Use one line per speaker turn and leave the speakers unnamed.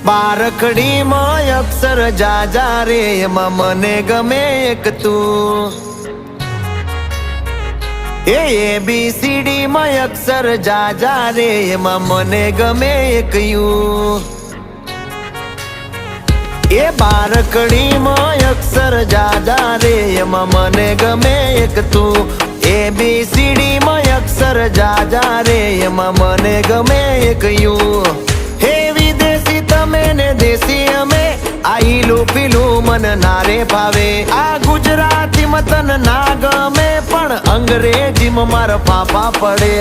બારકડીમાં અક્ષર જાજા રે એમાં મને ગમે એક તું ABCD માં અક્ષર જાજા રે એમાં મને ગમે એક યુ બારકડીમાં અક્ષર જાજા રે એમાં મને ગમે એક તું ABCD માં અક્ષર જાજા રે એમાં મને ગમે એક યુ વિદેશી તમે ને દેશી અમે આઈલું પીલું મન નારે ભાવે આ ગુજરાતી મતન ના ગમે પણ અંગ્રેજીમાં મારા પાપા પડે